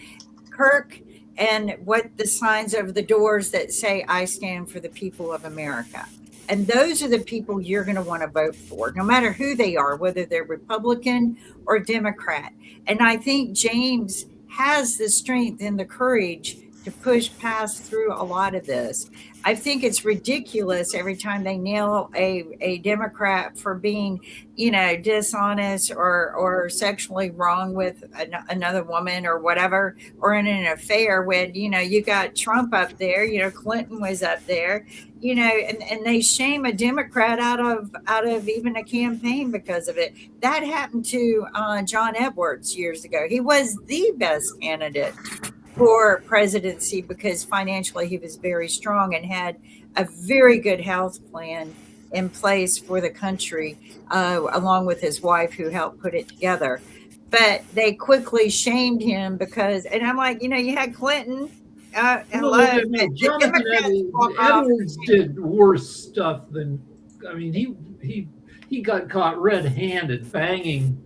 and what the signs over the doors that say, I stand for the people of America. And those are the people you're going to want to vote for, no matter who they are, whether they're Republican or Democrat. And I think James has the strength and the courage to push past through a lot of this. I think it's ridiculous every time they nail a Democrat for being, you know, dishonest or sexually wrong with another woman or whatever, or in an affair. When, you know, you got Trump up there, you know, Clinton was up there, you know, and they shame a Democrat out of even a campaign because of it. That happened to John Edwards years ago. He was the best candidate for presidency because financially he was very strong and had a very good health plan in place for the country, along with his wife who helped put it together. But they quickly shamed him because, and I'm like, you know, you had Clinton. Jonathan Edwards did worse stuff than, I mean, he got caught red-handed banging.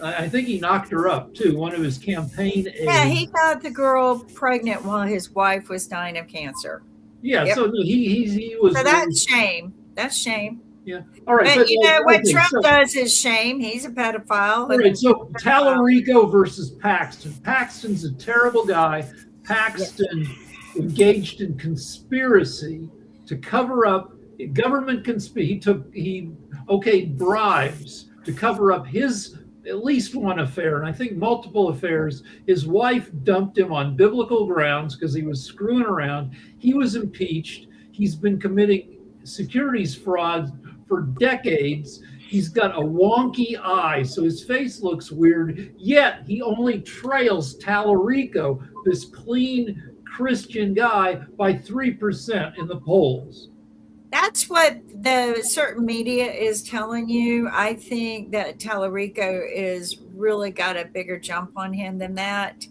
I think he knocked her up too. One of his campaign aides. Yeah, he got the girl pregnant while his wife was dying of cancer. Yeah, yep. So he was. So that's shame. That's shame. Yeah. All right. But you know what Trump does is shame. He's a pedophile. All right. So Tallarico versus Paxton. Paxton's a terrible guy. Paxton engaged in conspiracy to cover up government conspiracy. He okayed bribes to cover up his at least one affair, and I think multiple affairs. His wife dumped him on biblical grounds because he was screwing around. He was impeached. He's been committing securities fraud for decades. He's got a wonky eye, so his face looks weird, yet he only trails Tallarico, this clean Christian guy, by 3% in the polls. That's what the certain media is telling you. I think that Tallarico is really got a bigger jump on him than that.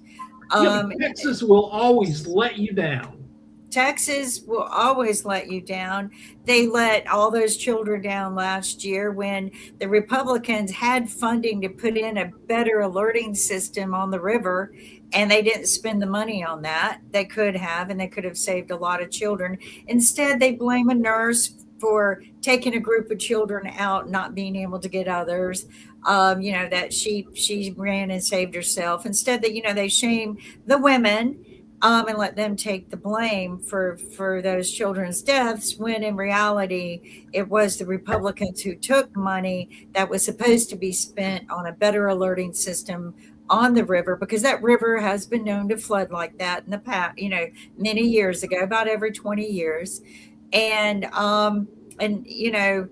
Texas will always let you down. Texas will always let you down. They let all those children down last year when the Republicans had funding to put in a better alerting system on the river, and they didn't spend the money on that. They could have, and they could have saved a lot of children. Instead, they blame a nurse for taking a group of children out, not being able to get others. You know, that she ran and saved herself. Instead, that, you know, they shame the women and let them take the blame for those children's deaths, when in reality, it was the Republicans who took money that was supposed to be spent on a better alerting system on the river, because that river has been known to flood like that in the past, you know, many years ago, about every 20 years. And you know,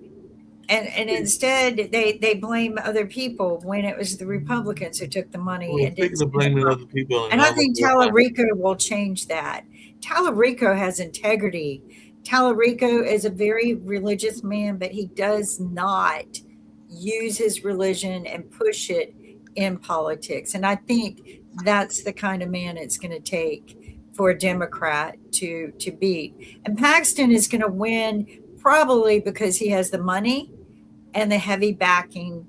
and instead they blame other people when it was the Republicans who took the money. Well, speaking of blaming other people, and I think Tallarico will change that. Tallarico has integrity. Tallarico is a very religious man, but he does not use his religion and push it in politics. And I think that's the kind of man it's going to take for a Democrat to beat. And Paxton is going to win probably because he has the money and the heavy backing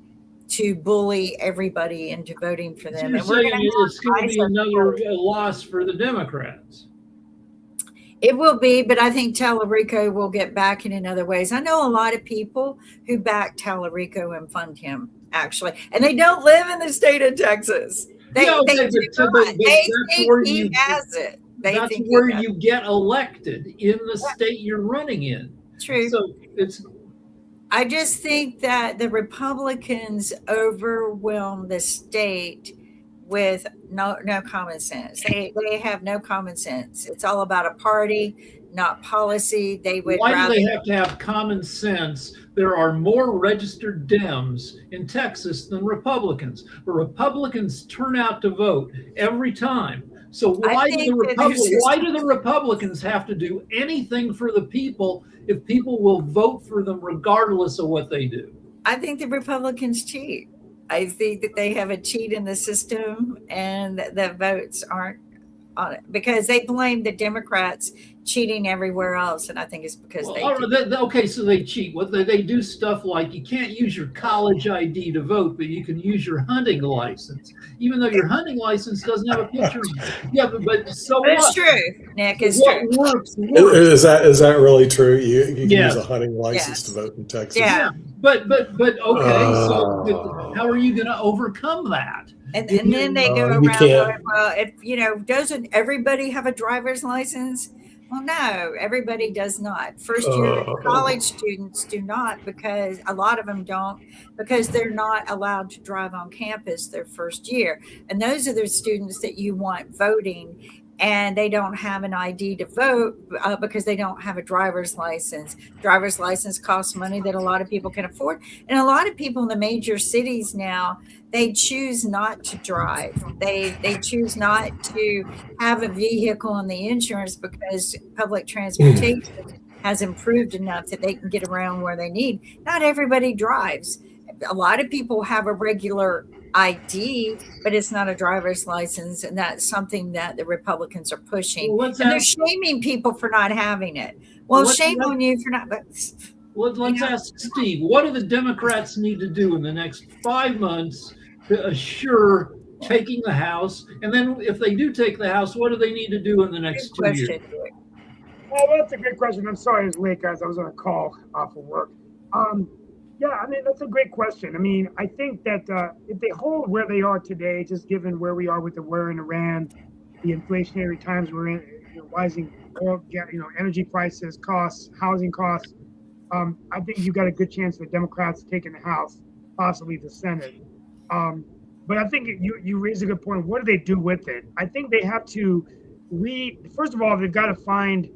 to bully everybody into voting for them. So you're saying it's going to be another loss for the Democrats. It will be, but I think Tallarico will get backing in other ways. I know a lot of people who back Tallarico and fund him, actually, and they don't live in the state of Texas. They, Yeah, they okay, do but not. that's They where think he you has it. They that's think where he has you get elected in the state you're running in. it. True. So it's I just think that the Republicans overwhelm the state with no common sense. They have no common sense. It's all about a party, not policy. They would why do rather. they have to have common sense? There are more registered Dems in Texas than Republicans. But Republicans turn out to vote every time. So why do the Republicans have to do anything for the people if people will vote for them regardless of what they do? I think the Republicans cheat. I think that they have a cheat in the system and the votes aren't on it because they blame the Democrats cheating everywhere else. And I think it's because Okay, so they cheat. What they do stuff like you can't use your college ID to vote, but you can use your hunting license, even though your hunting license doesn't have a picture. Yeah, but so But it's what? true, Nick. It's What true. works? Is that really true? You can Yes. use a hunting license Yes. to vote in Texas. Yeah. But okay. So how are you going to overcome that? And then they go you around can't. going, well, if doesn't everybody have a driver's license? Well, no, everybody does not. First year college students do not because a lot of them don't because they're not allowed to drive on campus their first year. And those are the students that you want voting and they don't have an ID to vote because they don't have a driver's license. Driver's license costs money that a lot of people can afford. And a lot of people in the major cities now, they choose not to drive. They choose not to have a vehicle and the insurance because public transportation has improved enough that they can get around where they need. Not everybody drives. A lot of people have a regular ID, but it's not a driver's license, and that's something that the Republicans are pushing. Well, and they're shaming people for not having it. Well, shame on you for not. Let's ask Steve. What do the Democrats need to do in the next 5 months to assure taking the House? And then, if they do take the House, what do they need to do in the next 2 years? Well, that's a great question. I'm sorry I was late, guys. I was on a call off of work. Yeah, I mean, that's a great question. I mean, I think that if they hold where they are today, just given where we are with the war in Iran, the inflationary times we're in, rising oil, energy prices, costs, housing costs, I think you've got a good chance of the Democrats taking the House, possibly the Senate. But I think you raise a good point. What do they do with it? I think they have to first of all, they've got to find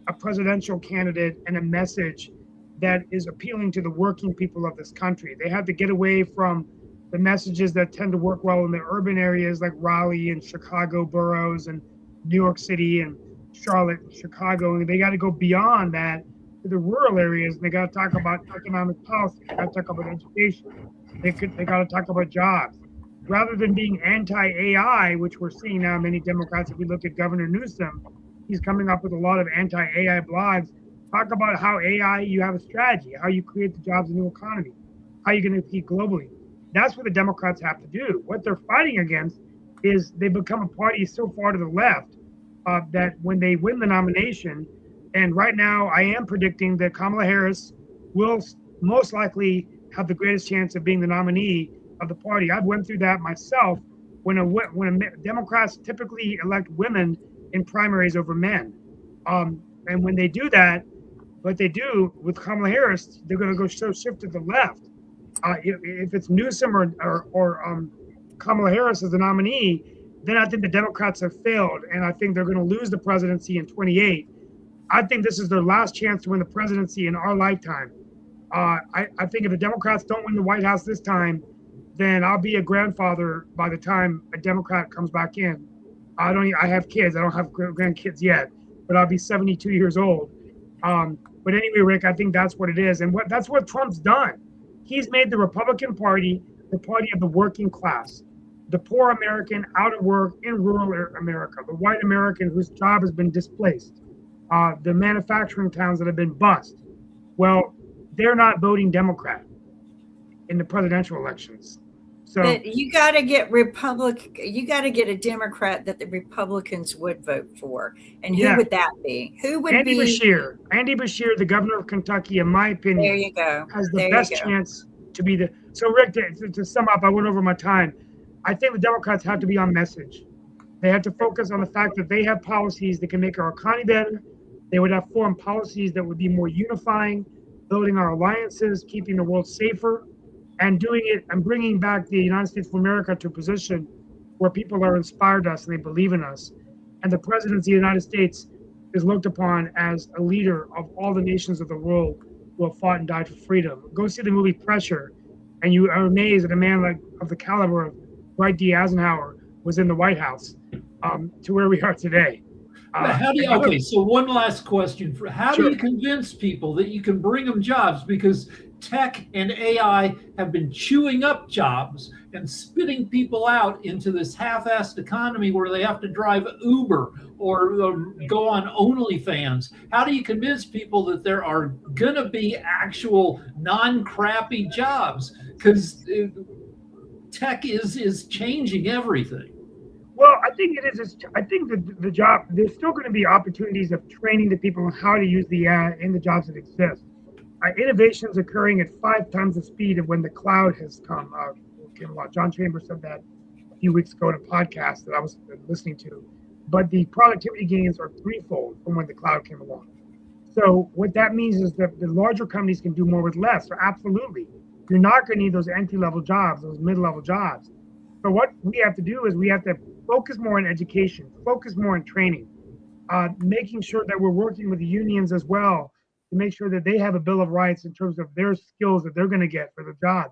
a presidential candidate and a message that is appealing to the working people of this country. They have to get away from the messages that tend to work well in the urban areas like Raleigh and Chicago boroughs and New York City and Charlotte, Chicago. And they got to go beyond that to the rural areas. And they got to talk about economic policy. They got to talk about education. They got to talk about jobs. Rather than being anti-AI, which we're seeing now, many Democrats, if we look at Governor Newsom, he's coming up with a lot of anti-AI blogs. Talk about how AI, you have a strategy, how you create the jobs in the economy, how you're going to compete globally. That's what the Democrats have to do. What they're fighting against is they become a party so far to the left that when they win the nomination, and right now I am predicting that Kamala Harris will most likely have the greatest chance of being the nominee of the party. I've went through that myself when Democrats typically elect women in primaries over men. And when they do that, what they do with Kamala Harris, they're going to go shift to the left. If it's Newsom or Kamala Harris as the nominee, then I think the Democrats have failed, and I think they're going to lose the presidency in 28. I think this is their last chance to win the presidency in our lifetime. I think if the Democrats don't win the White House this time, then I'll be a grandfather by the time a Democrat comes back in. I have kids. I don't have grandkids yet, but I'll be 72 years old. But anyway, Rick, I think that's what it is. And that's what Trump's done. He's made the Republican Party the party of the working class, the poor American out of work in rural America, the white American whose job has been displaced, the manufacturing towns that have been bust. Well, they're not voting Democrat in the presidential elections. So but you got to get a Democrat that the Republicans would vote for. And who would that be? Who would Andy be? Beshear. Andy Beshear, the governor of Kentucky, in my opinion, There you go. has the best chance to be the. So, Rick, to sum up, I went over my time. I think the Democrats have to be on message. They have to focus on the fact that they have policies that can make our economy better. They would have foreign policies that would be more unifying, building our alliances, keeping the world safer, and doing it and bringing back the United States of America to a position where people are inspired us and they believe in us. And the president of the United States is looked upon as a leader of all the nations of the world who have fought and died for freedom. Go see the movie Pressure, and you are amazed that a man like of the caliber of Dwight D. Eisenhower was in the White House, to where we are today. How do you, okay, so one last question. How do you convince people that you can bring them jobs? Because tech and AI have been chewing up jobs and spitting people out into this half-assed economy where they have to drive Uber or go on OnlyFans. How do you convince people that there are going to be actual non-crappy jobs? Because tech is changing everything. Well, I think it is. I think the job, there's still going to be opportunities of training the people on how to use the AI in the jobs that exist. Innovations occurring at 5 times the speed of when the cloud has come along. John Chambers said that a few weeks ago in a podcast that I was listening to. But the productivity gains are threefold from when the cloud came along. So what that means is that the larger companies can do more with less. So absolutely, you're not going to need those entry-level jobs, those mid-level jobs. So what we have to do is we have to focus more on education, focus more on training, making sure that we're working with the unions as well to make sure that they have a bill of rights in terms of their skills that they're going to get for the job.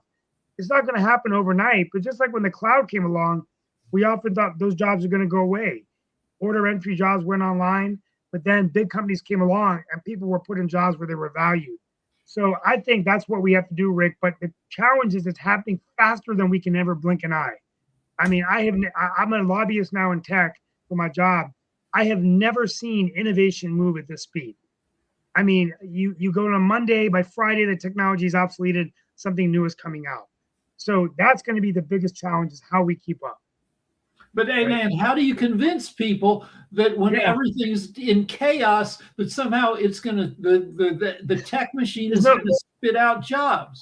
It's not going to happen overnight, but just like when the cloud came along, we often thought those jobs are going to go away. Order entry jobs went online, but then big companies came along and people were put in jobs where they were valued. So I think that's what we have to do, Rick. But the challenge is it's happening faster than we can ever blink an eye. I mean, I'm a lobbyist now in tech for my job. I have never seen innovation move at this speed. I mean, you go on a Monday, by Friday, the technology is obsoleted, something new is coming out. So that's going to be the biggest challenge, is how we keep up. But hey, man, how do you convince people that when everything's in chaos, that somehow it's going to, the tech machine is going to spit out jobs?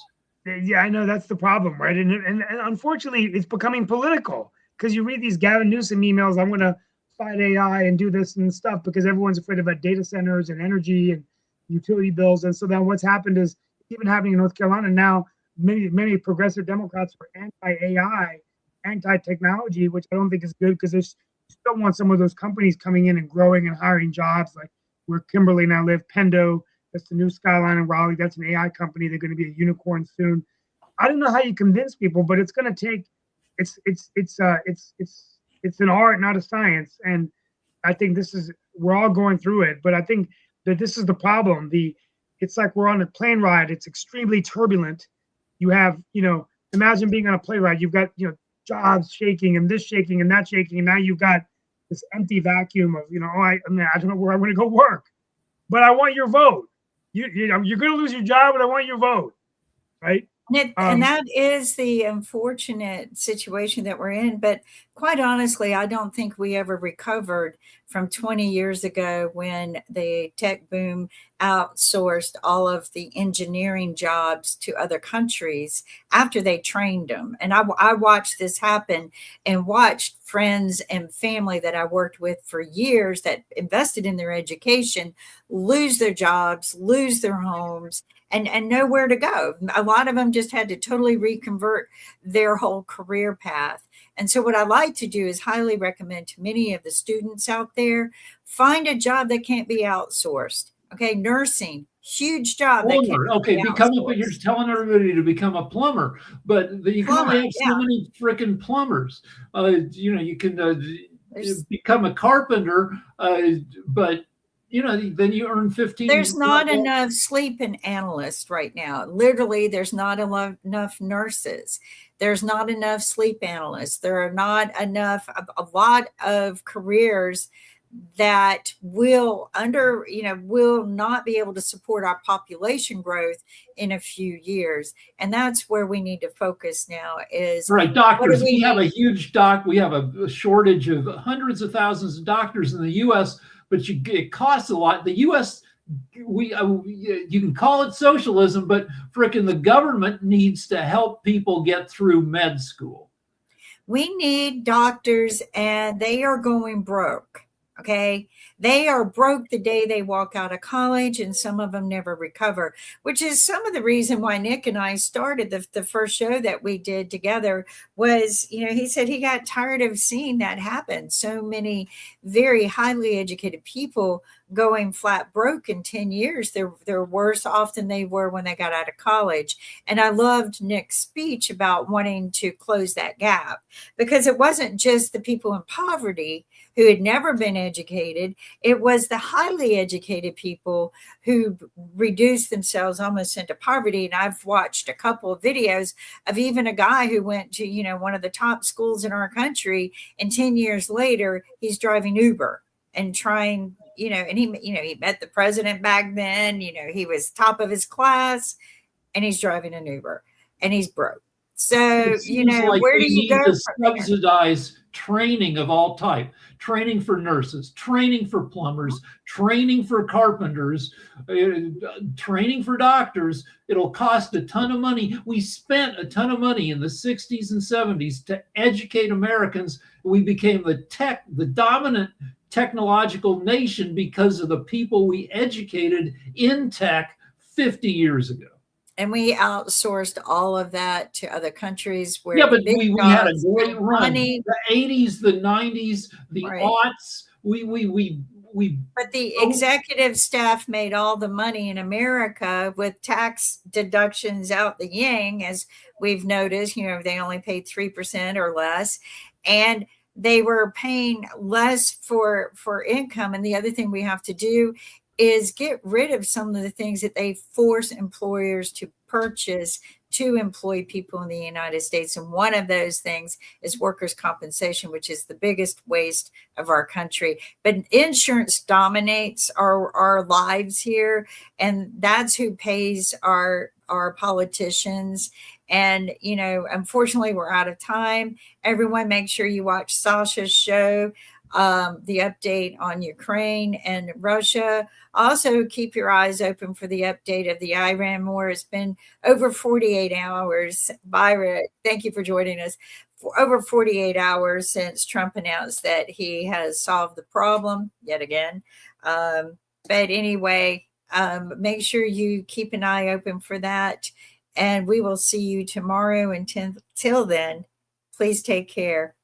Yeah, I know that's the problem, right? And unfortunately, it's becoming political, because you read these Gavin Newsom emails, I'm going to fight AI and do this and stuff, because everyone's afraid about data centers and energy and utility bills. And so then what's happened is, even happening in North Carolina now, many progressive Democrats are anti-AI, anti-technology, which I don't think is good, because they still want some of those companies coming in and growing and hiring jobs, like where Kimberly and I live, Pendo. That's the new Skyline in Raleigh. That's an AI company. They're going to be a unicorn soon. I don't know how you convince people, but it's going to take. It's an art, not a science. And I think we're all going through it. But I think that this is the problem. It's like we're on a plane ride. It's extremely turbulent. You have, imagine being on a plane ride. You've got, jobs shaking and this shaking and that shaking, and now you've got this empty vacuum of, I don't know where I'm going to go work, but I want your vote. You're going to lose your job, but I want your vote, right? And that is the unfortunate situation that we're in. But quite honestly, I don't think we ever recovered from 20 years ago when the tech boom outsourced all of the engineering jobs to other countries after they trained them. And I watched this happen, and watched friends and family that I worked with for years that invested in their education lose their jobs, lose their homes, and nowhere to go. A lot of them just had to totally reconvert their whole career path. And so what I like to do is highly recommend to many of the students out there, find a job that can't be outsourced. Okay, nursing, huge job. Plumber. Okay, you're telling everybody to become a plumber, but you can only have so many freaking plumbers. You can become a carpenter, but then you earn 15. There's not enough sleep-in analysts right now. Literally, there's not enough nurses. There's not enough sleep analysts. There are not enough, a lot of careers that will not be able to support our population growth in a few years. And that's where we need to focus now is right. Doctors, we have a huge we have a shortage of hundreds of thousands of doctors in the US, but it costs a lot. The U.S., you can call it socialism, but frickin' the government needs to help people get through med school. We need doctors, and they are going broke. Okay. They are broke the day they walk out of college, and some of them never recover, which is some of the reason why Nick and I started the first show that we did together. Was, he said he got tired of seeing that happen. So many very highly educated people going flat broke in 10 years. They're worse off than they were when they got out of college. And I loved Nick's speech about wanting to close that gap, because it wasn't just the people in poverty who had never been educated. It was the highly educated people who reduced themselves almost into poverty. And I've watched a couple of videos of even a guy who went to, one of the top schools in our country, and 10 years later, he's driving Uber and trying, and he met the president back then, he was top of his class, and he's driving an Uber, and he's broke. So, Like where do you go to from there? subsidize training of all type, training for nurses, training for plumbers, training for carpenters, training for doctors. It'll cost a ton of money. We spent a ton of money in the 60s and 70s to educate Americans. We became the dominant technological nation because of the people we educated in tech 50 years ago. And we outsourced all of that to other countries where Yeah, but big we had a jobs great and run. money. The 80s, the 90s, the Right. aughts. We But the executive staff made all the money in America with tax deductions out the yang, as we've noticed. They only paid 3% or less, and they were paying less for income. And the other thing we have to do is get rid of some of the things that they force employers to purchase to employ people in the United States. And one of those things is workers' compensation, which is the biggest waste of our country. But insurance dominates our lives here, and that's who pays our politicians. And, unfortunately, we're out of time. Everyone, make sure you watch Sasha's show, the update on Ukraine and Russia. Also, keep your eyes open for the update of the Iran war. It's been over 48 hours. Byra, thank you for joining us. For over 48 hours since Trump announced that he has solved the problem yet again. But anyway, make sure you keep an eye open for that. And we will see you tomorrow. Until then, please take care.